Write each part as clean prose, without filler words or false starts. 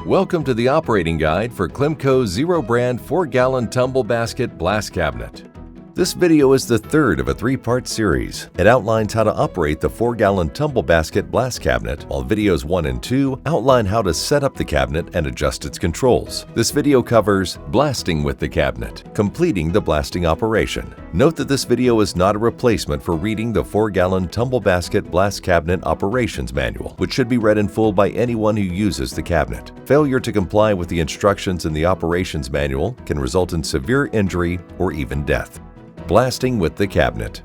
Welcome to the operating guide for Klemco's Zero Brand 4-gallon Tumble Basket Blast Cabinet. This video is the third of a 3-part series. It outlines how to operate the 4-gallon Tumble Basket Blast Cabinet, while videos 1 and 2 outline how to set up the cabinet and adjust its controls. This video covers blasting with the cabinet, completing the blasting operation. Note that this video is not a replacement for reading the 4-gallon Tumble Basket Blast Cabinet Operations Manual, which should be read in full by anyone who uses the cabinet. Failure to comply with the instructions in the Operations Manual can result in severe injury or even death. Blasting with the cabinet.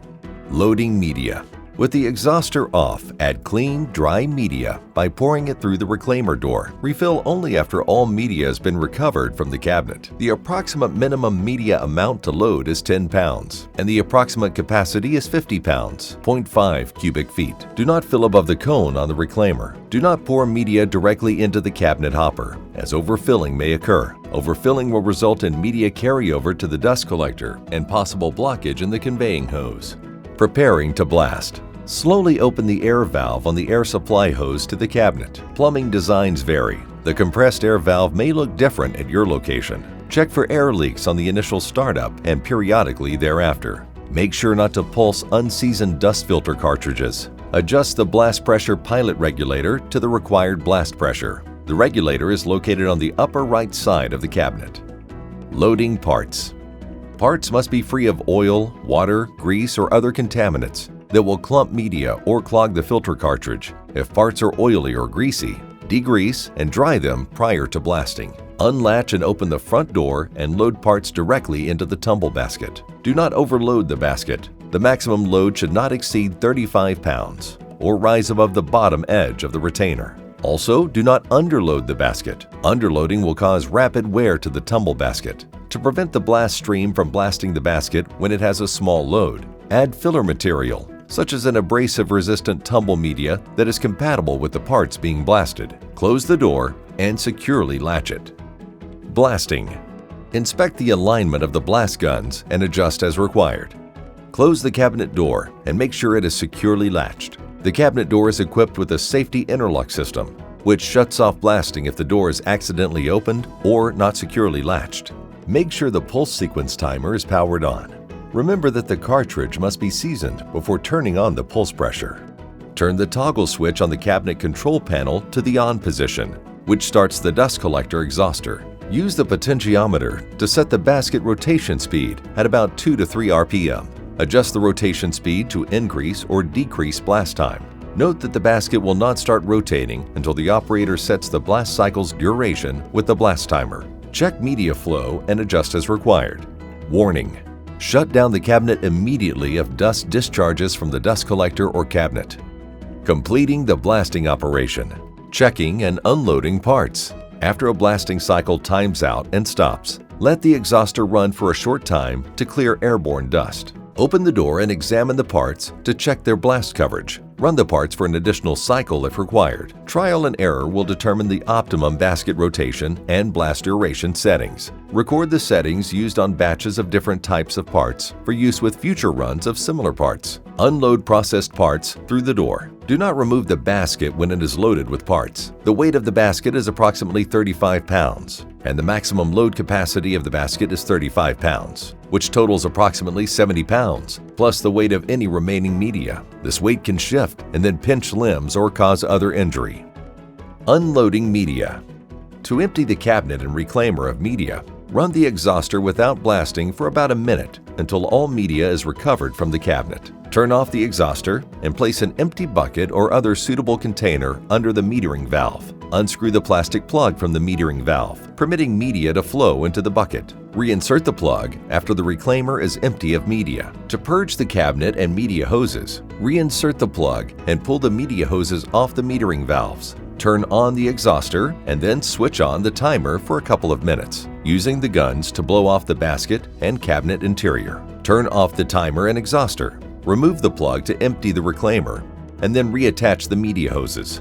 Loading media. With the exhauster off, add clean, dry media by pouring it through the reclaimer door. Refill only after all media has been recovered from the cabinet. The approximate minimum media amount to load is 10 pounds, and the approximate capacity is 50 pounds, 0.5 cubic feet. Do not fill above the cone on the reclaimer. Do not pour media directly into the cabinet hopper, as overfilling may occur. Overfilling will result in media carryover to the dust collector and possible blockage in the conveying hose. Preparing to blast. Slowly open the air valve on the air supply hose to the cabinet. Plumbing designs vary. The compressed air valve may look different at your location. Check for air leaks on the initial startup and periodically thereafter. Make sure not to pulse unseasoned dust filter cartridges. Adjust the blast pressure pilot regulator to the required blast pressure. The regulator is located on the upper right side of the cabinet. Loading parts. Parts must be free of oil, water, grease, or other contaminants that will clump media or clog the filter cartridge. If parts are oily or greasy, degrease and dry them prior to blasting. Unlatch and open the front door and load parts directly into the tumble basket. Do not overload the basket. The maximum load should not exceed 35 pounds or rise above the bottom edge of the retainer. Also, do not underload the basket. Underloading will cause rapid wear to the tumble basket. To prevent the blast stream from blasting the basket when it has a small load, add filler material, such as an abrasive-resistant tumble media that is compatible with the parts being blasted. Close the door and securely latch it. Blasting. Inspect the alignment of the blast guns and adjust as required. Close the cabinet door and make sure it is securely latched. The cabinet door is equipped with a safety interlock system, which shuts off blasting if the door is accidentally opened or not securely latched. Make sure the pulse sequence timer is powered on. Remember that the cartridge must be seasoned before turning on the pulse pressure. Turn the toggle switch on the cabinet control panel to the on position, which starts the dust collector exhauster. Use the potentiometer to set the basket rotation speed at about 2 to 3 RPM. Adjust the rotation speed to increase or decrease blast time. Note that the basket will not start rotating until the operator sets the blast cycle's duration with the blast timer. Check media flow and adjust as required. Warning: shut down the cabinet immediately if dust discharges from the dust collector or cabinet. Completing the blasting operation. Checking and unloading parts. After a blasting cycle times out and stops, let the exhauster run for a short time to clear airborne dust. Open the door and examine the parts to check their blast coverage. Run the parts for an additional cycle if required. Trial and error will determine the optimum basket rotation and blast duration settings. Record the settings used on batches of different types of parts for use with future runs of similar parts. Unload processed parts through the door. Do not remove the basket when it is loaded with parts. The weight of the basket is approximately 35 pounds, and the maximum load capacity of the basket is 35 pounds, which totals approximately 70 pounds, plus the weight of any remaining media. This weight can shift and then pinch limbs or cause other injury. Unloading media. To empty the cabinet and reclaimer of media, run the exhauster without blasting for about a minute until all media is recovered from the cabinet. Turn off the exhauster and place an empty bucket or other suitable container under the metering valve. Unscrew the plastic plug from the metering valve, permitting media to flow into the bucket. Reinsert the plug after the reclaimer is empty of media. To purge the cabinet and media hoses, reinsert the plug and pull the media hoses off the metering valves. Turn on the exhauster and then switch on the timer for a couple of minutes, using the guns to blow off the basket and cabinet interior. Turn off the timer and exhauster. Remove the plug to empty the reclaimer, and then reattach the media hoses.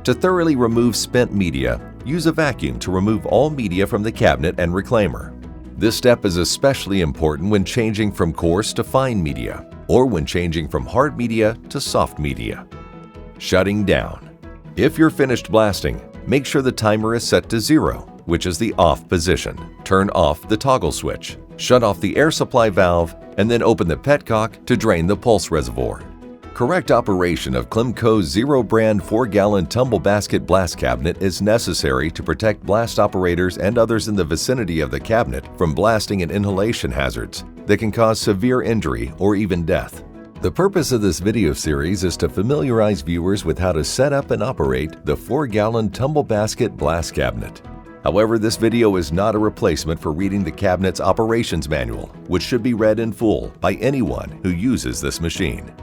To thoroughly remove spent media, use a vacuum to remove all media from the cabinet and reclaimer. This step is especially important when changing from coarse to fine media, or when changing from hard media to soft media. Shutting down. If you're finished blasting, Make sure the timer is set to 0, which is the off position. Turn off the toggle switch. Shut off the air supply valve, and then open the petcock to drain the pulse reservoir. Correct operation of Klemco's Zero brand 4-gallon tumble basket blast cabinet is necessary to protect blast operators and others in the vicinity of the cabinet from blasting and inhalation hazards that can cause severe injury or even death. The purpose of this video series is to familiarize viewers with how to set up and operate the 4-gallon tumble basket blast cabinet. However, this video is not a replacement for reading the cabinet's operations manual, which should be read in full by anyone who uses this machine.